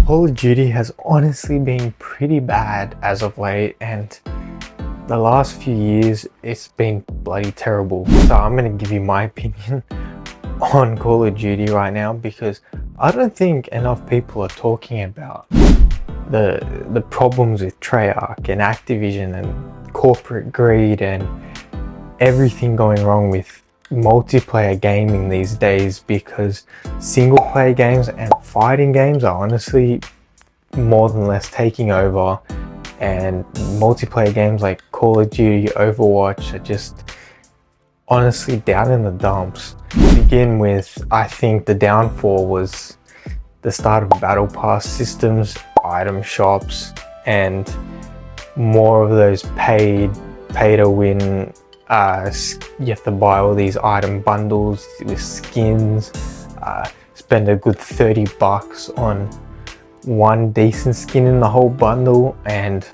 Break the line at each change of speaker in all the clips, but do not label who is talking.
Call of Duty has honestly been pretty bad as of late, and the last few years it's been bloody terrible. So I'm going to give you my opinion on Call of Duty right now, because I don't think enough people are talking about the problems with Treyarch and Activision and corporate greed and everything going wrong with multiplayer gaming these days, because single player games and fighting games are honestly more than less taking over, and multiplayer games like Call of Duty, Overwatch are just honestly down in the dumps. To begin with, I think the downfall was the start of battle pass systems, item shops, and more of those pay to win. You have to buy all these item bundles with skins, spend a good $30 on one decent skin in the whole bundle and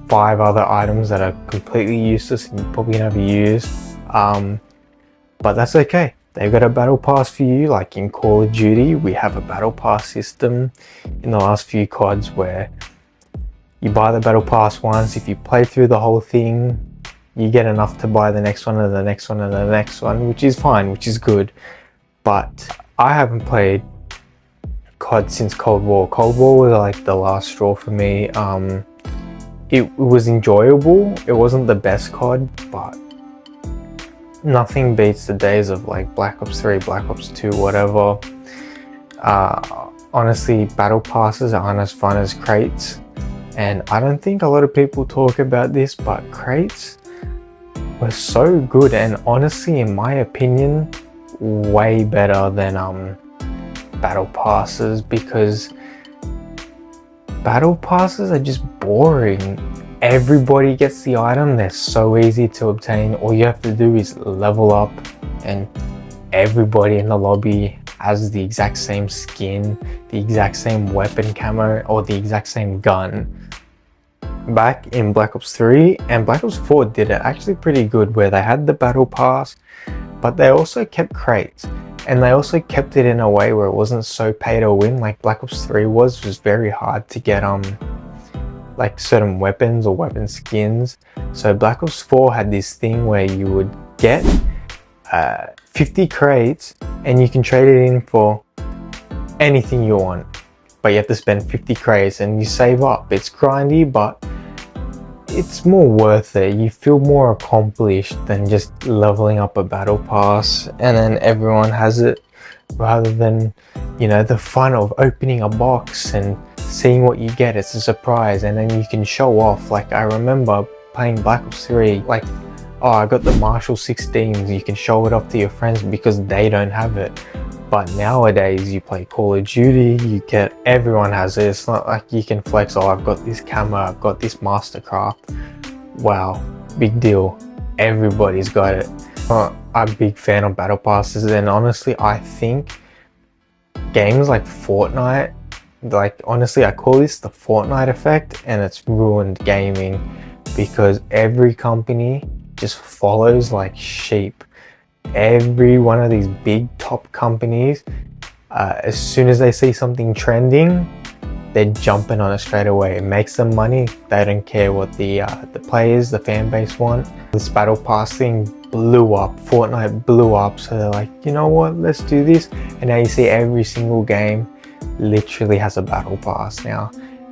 5 other items that are completely useless and you probably never use. But that's okay. They've got a battle pass for you. Like in Call of Duty, we have a battle pass system in the last few CODs where you buy the battle pass once. If you play through the whole thing, you get enough to buy the next one and the next one and the next one, which is fine, which is good. But I haven't played COD since Cold War. Cold War was like the last straw for me. It was enjoyable. It wasn't the best COD, but nothing beats the days of like Black Ops 3, Black Ops 2, whatever. Honestly, battle passes aren't as fun as crates. And I don't think a lot of people talk about this, but crates were so good, and honestly, in my opinion, way better than battle passes, because battle passes are just boring. Everybody gets the item, they're so easy to obtain. All you have to do is level up and everybody in the lobby has the exact same skin, the exact same weapon camo, or the exact same gun. Back in Black Ops 3 and Black Ops 4 did it actually pretty good, where they had the battle pass, but they also kept crates, and they also kept it in a way where it wasn't so pay to win like Black Ops 3 was. It was very hard to get like certain weapons or weapon skins. So Black Ops 4 had this thing where you would get 50 crates and you can trade it in for anything you want, but you have to spend 50 crates and you save up. It's grindy, but it's more worth it. You feel more accomplished than just leveling up a battle pass and then everyone has it, rather than, you know, the fun of opening a box and seeing what you get. It's a surprise, and then you can show off. Like I remember playing Black Ops 3, like, oh, I got the Marshall 16s. You can show it off to your friends because they don't have it. But nowadays you play Call of Duty, you get, everyone has it. It's not like you can flex, oh, I've got this camera, I've got this Mastercraft. Wow, big deal. Everybody's got it. I'm a big fan of battle passes, and honestly, I think games like Fortnite, like honestly, I call this the Fortnite effect, and it's ruined gaming because every company just follows like sheep. Every one of these big top companies, as soon as they see something trending, they're jumping on it straight away. It makes them money. They don't care what the players, the fan base want. This battle pass thing blew up. Fortnite blew up, so they're like, you know what, let's do this. And now you see every single game literally has a battle pass now.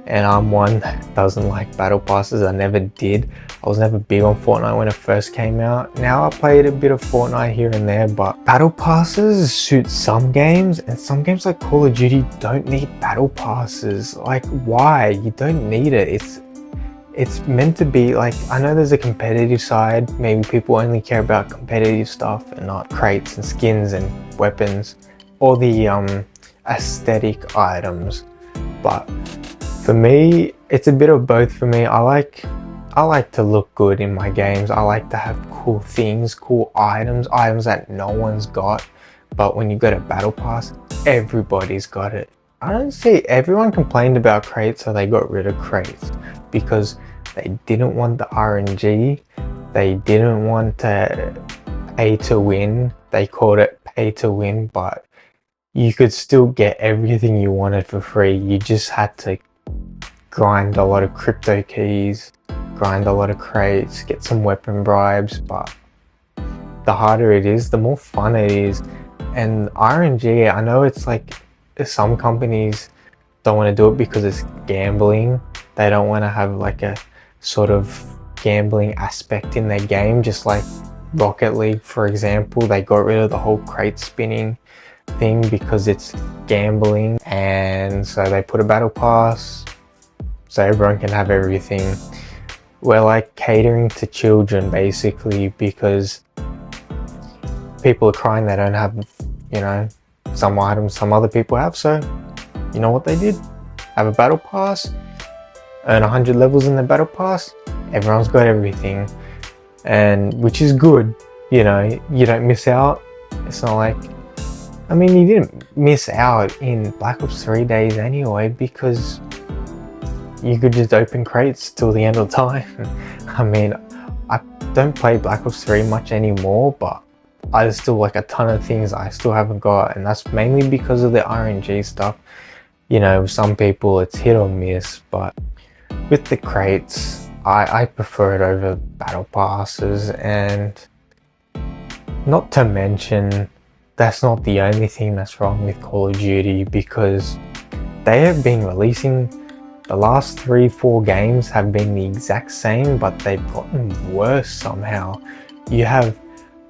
And I'm one that doesn't like battle passes. I never did. I was never big on Fortnite when it first came out. Now I played a bit of Fortnite here and there, but battle passes suit some games, and some games like Call of Duty don't need battle passes. Like, why? You don't need it. It's meant to be like, I know there's a competitive side. Maybe people only care about competitive stuff and not crates and skins and weapons or the aesthetic items. But for me, it's a bit of both for me. I like to look good in my games. I like to have cool things, cool items that no one's got. But when you go to battle pass, everybody's got it. I don't see, everyone complained about crates, so they got rid of crates because they didn't want the RNG. They didn't want to pay to win. They called it pay to win, but you could still get everything you wanted for free. You just had to grind a lot of crypto keys, grind a lot of crates, get some weapon bribes, but the harder it is, the more fun it is. And RNG, I know it's like some companies don't want to do it because it's gambling. They don't want to have like a sort of gambling aspect in their game, just like Rocket League, for example. They got rid of the whole crate spinning thing because it's gambling, and so they put a battle pass so everyone can have everything. We're like catering to children basically, because people are crying they don't have, you know, some items some other people have. So you know what they did? Have a battle pass, earn 100 levels in the battle pass, everyone's got everything, and which is good. You know, you don't miss out. It's not like, I mean, you didn't miss out in Black Ops 3 days anyway, because you could just open crates till the end of time. I mean, I don't play Black Ops 3 much anymore, but there's still like a ton of things I still haven't got, and that's mainly because of the RNG stuff. You know, some people it's hit or miss, but with the crates, I prefer it over battle passes. And not to mention, that's not the only thing that's wrong with Call of Duty, because they have been releasing, the last 3-4 games have been the exact same, but they've gotten worse somehow. You have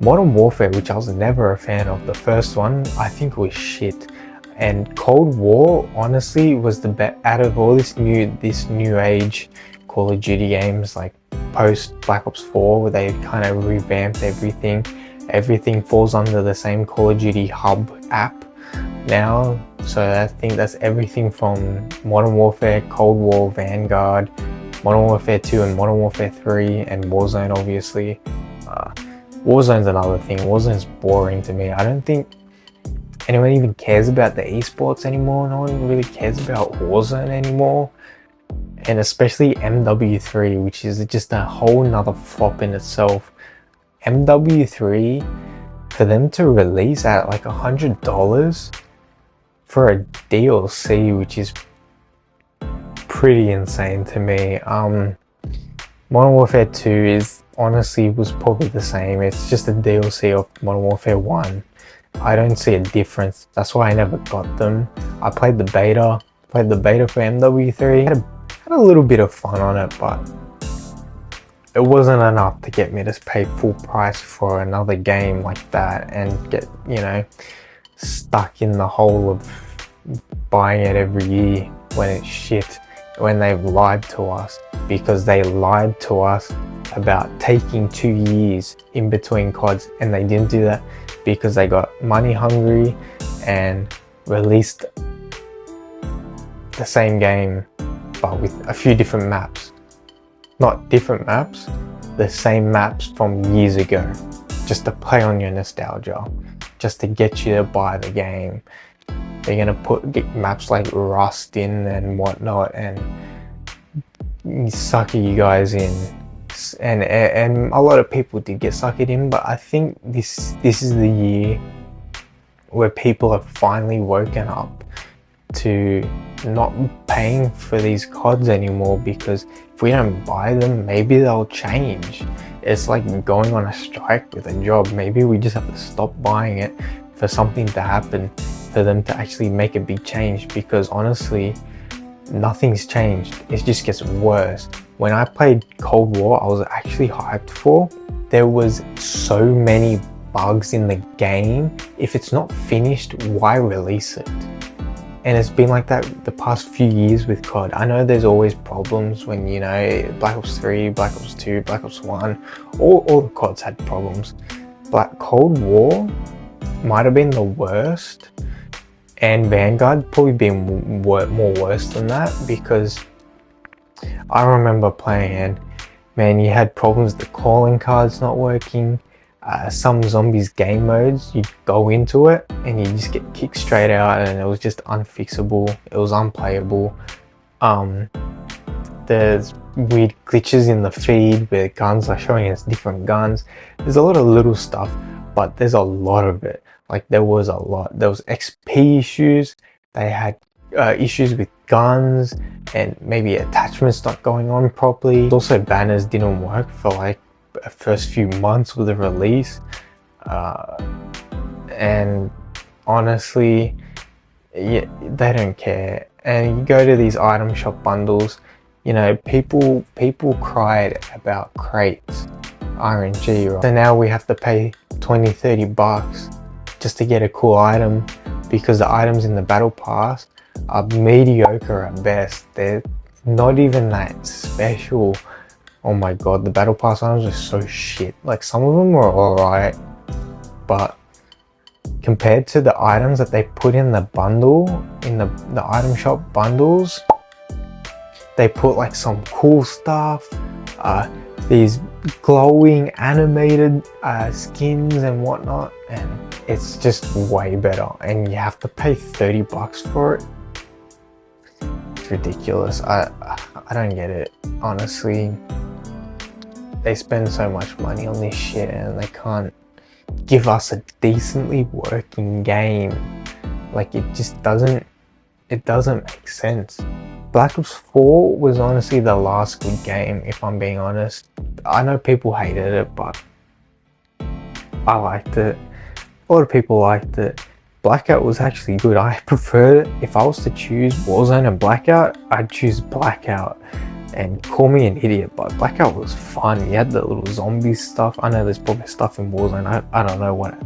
Modern Warfare, which I was never a fan of. The first one, I think, was shit. And Cold War, honestly, was the best out of all this new age Call of Duty games, like post Black Ops 4, where they kind of revamped everything. Everything falls under the same Call of Duty hub app now. So I think that's everything from Modern Warfare, Cold War, Vanguard, Modern Warfare 2 and Modern Warfare 3, and Warzone, obviously. Warzone's another thing. Warzone's boring to me. I don't think anyone even cares about the esports anymore. No one really cares about Warzone anymore. And especially MW3, which is just a whole nother flop in itself. MW3, for them to release at like $100 for a DLC, which is pretty insane to me. Modern Warfare 2 is honestly was probably the same. It's just a DLC of Modern Warfare 1. I don't see a difference. That's why I never got them. I played the beta for MW3. Had a little bit of fun on it, but it wasn't enough to get me to pay full price for another game like that and get, you know, stuck in the hole of buying it every year when it's shit, when they've lied to us. Because they lied to us about taking 2 years in between CODs, and they didn't do that because they got money hungry and released the same game but with a few different maps. Not different maps, the same maps from years ago, just to play on your nostalgia, just to get you to buy the game. They're gonna get maps like Rust in and whatnot, and sucker you guys in, and a lot of people did get suckered in. But I think this is the year where people have finally woken up to not paying for these CODs anymore, because if we don't buy them, maybe they'll change. It's like going on a strike with a job. Maybe we just have to stop buying it for something to happen, for them to actually make a big change, because honestly, nothing's changed. It just gets worse. When I played Cold War, I was actually hyped for. There was so many bugs in the game. If it's not finished, why release it? And it's been like that the past few years with COD. I know there's always problems when, you know, Black Ops 3, Black Ops 2, Black Ops 1, all the CODs had problems. But Cold War might have been the worst, and Vanguard probably been more worse than that, because I remember playing and man, you had problems with the calling cards not working. Some zombies game modes, you'd go into it and you just get kicked straight out, and it was just unfixable. It was unplayable. There's weird glitches in the feed where guns are showing us different guns. There's a lot of little stuff, but there's a lot of it. Like there was a lot. There was XP issues. They had issues with guns and maybe attachments not going on properly. Also, banners didn't work for like the first few months of the release, and honestly, yeah, they don't care. And you go to these item shop bundles, you know, people cried about crates, RNG, right? So now we have to pay 20-30 bucks just to get a cool item, because the items in the battle pass are mediocre at best. They're not even that special. Oh my god, the battle pass items are so shit. Like some of them were alright, but compared to the items that they put in the bundle, in the item shop bundles, they put like some cool stuff, these glowing animated skins and whatnot, and it's just way better, and you have to pay 30 bucks for it. It's ridiculous. I don't get it, honestly. They spend so much money on this shit and they can't give us a decently working game. Like it just doesn't make sense. Black Ops 4 was honestly the last good game, if I'm being honest. I know people hated it, but I liked it. A lot of people liked it. Blackout was actually good. I preferred it. If I was to choose Warzone and Blackout, I'd choose Blackout. And call me an idiot, but Blackout was fun. You had the little zombie stuff. I know there's probably stuff in Warzone. I don't know what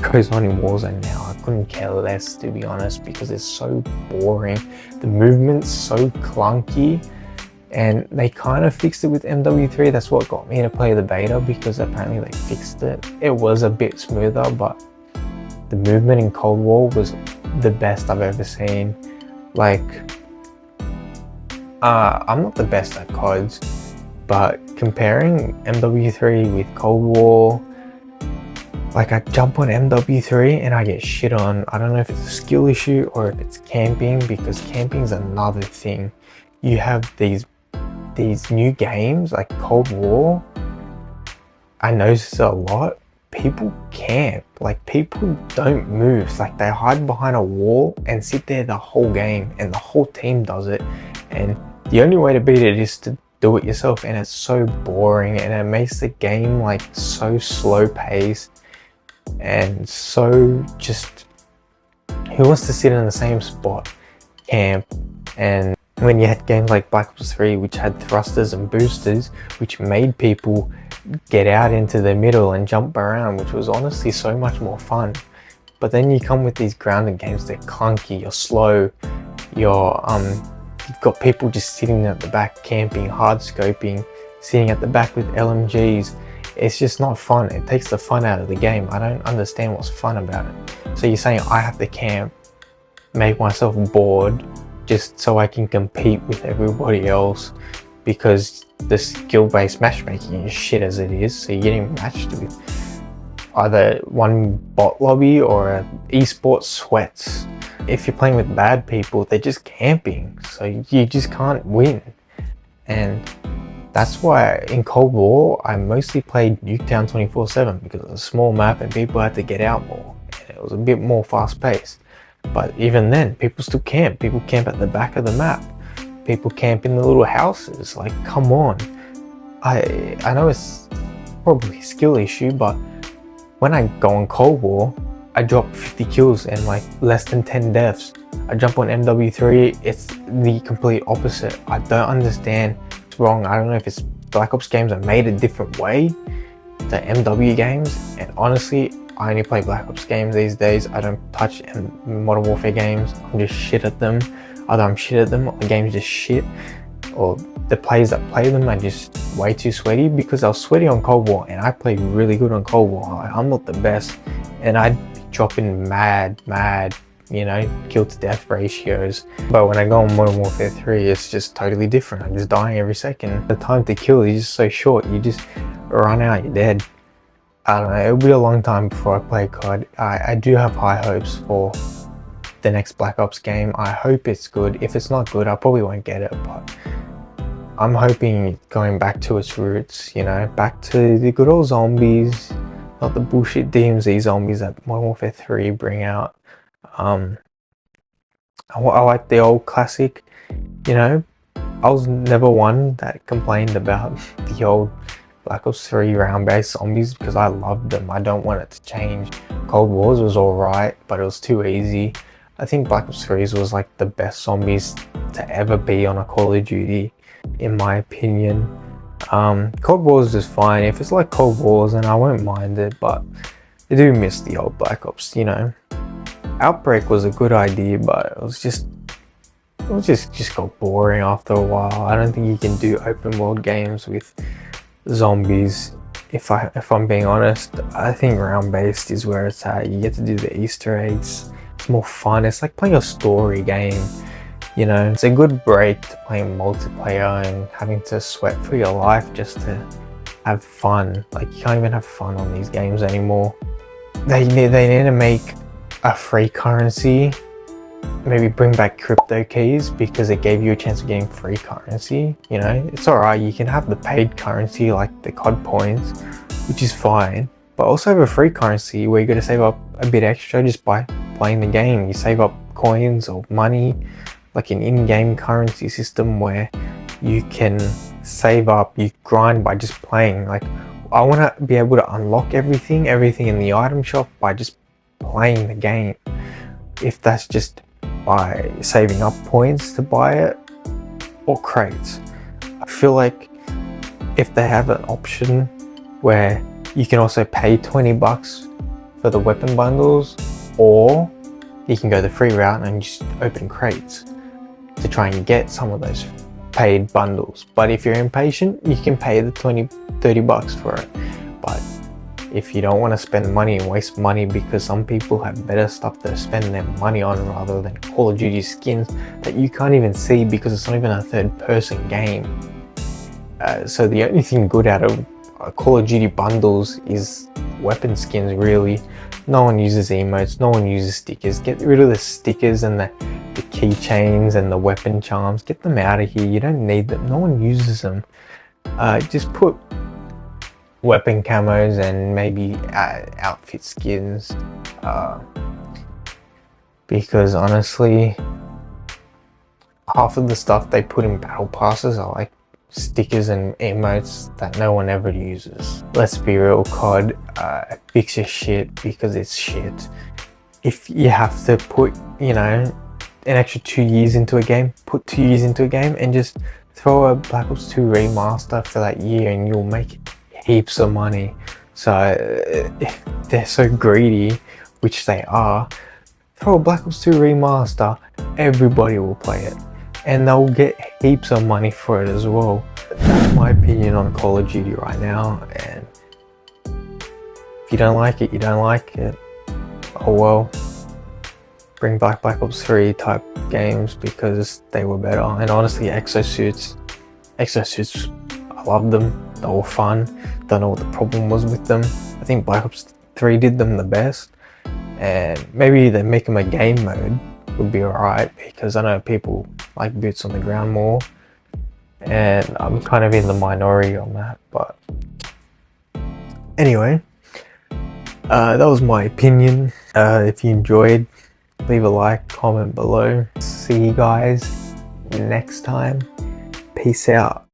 goes on in Warzone now. I couldn't care less, to be honest, because it's so boring. The movement's so clunky, and they kind of fixed it with MW3. That's what got me to play the beta, because apparently they fixed it. It was a bit smoother, but the movement in Cold War was the best I've ever seen. Like, I'm not the best at CODs, but comparing MW3 with Cold War, like I jump on MW3 and I get shit on. I don't know if it's a skill issue or if it's camping, because camping's another thing. You have these new games like Cold War. I notice a lot. People camp. Like people don't move. Like they hide behind a wall and sit there the whole game, and the whole team does it. And the only way to beat it is to do it yourself, and it's so boring, and it makes the game like so slow paced and so just, who wants to sit in the same spot, camp? And when you had games like Black Ops 3, which had thrusters and boosters, which made people get out into the middle and jump around, which was honestly so much more fun. But then you come with these grounded games, they're clunky, you're slow, you've got people just sitting at the back camping, hard scoping, sitting at the back with LMGs. It's just not fun. It takes the fun out of the game. I don't understand what's fun about it. So you're saying I have to camp, make myself bored, just so I can compete with everybody else, because the skill-based matchmaking is shit as it is. So you're getting matched with either one bot lobby or an esports sweats. If you're playing with bad people, they're just camping, so you just can't win. And that's why in Cold War I mostly played Nuketown 24/7, because it was a small map and people had to get out more, and it was a bit more fast paced. But even then, people still camp. People camp at the back of the map. People camp in the little houses. Like, come on. I know it's probably a skill issue, but when I go on Cold War, I drop 50 kills and like less than 10 deaths. I jump on MW3, it's the complete opposite. I don't understand what's wrong. I don't know if it's Black Ops games are made a different way to MW games, and honestly, I only play Black Ops games these days. I don't touch Modern Warfare games. I'm just shit at them. Either I'm shit at them, or the game's just shit, or the players that play them are just way too sweaty, because I was sweaty on Cold War and I played really good on Cold War. I'm not the best, and I'd be dropping mad, you know, kill to death ratios. But when I go on Modern Warfare 3, it's just totally different. I'm just dying every second. The time to kill is just so short. You just run out, you're dead. I don't know, it'll be a long time before I play COD. I do have high hopes for the next Black Ops game. I hope it's good. If it's not good, I probably won't get it, but I'm hoping going back to its roots, you know, back to the good old zombies, not the bullshit DMZ zombies that Modern Warfare 3 bring out. I like the old classic, you know. I was never one that complained about the old Black Ops 3 round-based zombies because I loved them. I don't want it to change. Cold Wars was alright, but it was too easy. I think Black Ops 3's was like the best zombies to ever be on a Call of Duty, in my opinion. Cold Wars is fine. If it's like Cold Wars, then I won't mind it, but I do miss the old Black Ops, you know. Outbreak was a good idea, but it just got boring after a while. I don't think you can do open world games with zombies. If I'm being honest, I think round based is where it's at. You get to do the Easter eggs. It's more fun. It's like playing a story game. You know, it's a good break to playing multiplayer and having to sweat for your life just to have fun. Like, you can't even have fun on these games anymore. They need to make a free currency. Maybe bring back crypto keys because it gave you a chance of getting free currency. You know, it's alright, you can have the paid currency like the COD points, which is fine, but also have a free currency where you got to save up a bit extra just by playing the game. You save up coins or money, like an in-game currency system where you can save up, you grind by just playing. Like, I want to be able to unlock everything in the item shop by just playing the game. If that's just by saving up points to buy it, or crates. I feel like if they have an option where you can also pay 20 bucks for the weapon bundles, or you can go the free route and just open crates to try and get some of those paid bundles. But if you're impatient, you can pay the 20-30 bucks for it. But if you don't want to spend money and waste money, because some people have better stuff to spend their money on rather than Call of Duty skins that you can't even see because it's not even a third-person game. So the only thing good out of Call of Duty bundles is weapon skins, really. No one uses emotes, no one uses stickers. Get rid of the stickers and the keychains and the weapon charms. Get them out of here. You don't need them. No one uses them. Just put weapon camos and maybe outfit skins, because honestly half of the stuff they put in battle passes are like stickers and emotes that no one ever uses. Let's be real, COD, fix your shit because it's shit. If you have to put, you know, an extra 2 years into a game, put 2 years into a game and just throw a Black Ops 2 remaster for that year and you'll make heaps of money. So if they're so greedy, which they are, throw a Black Ops 2 remaster, everybody will play it and they'll get heaps of money for it as well. That's my opinion on Call of Duty right now, and if you don't like it, you don't like it. Oh well. Bring back Black Ops 3 type games because they were better. And honestly, exosuits, I loved them. They were fun. Don't know what the problem was with them. I think Black Ops 3 did them the best, and maybe they make them a game mode would be alright, because I know people like boots on the ground more and I'm kind of in the minority on that. But anyway, that was my opinion. If you enjoyed, leave a like, comment below. See you guys next time. Peace out.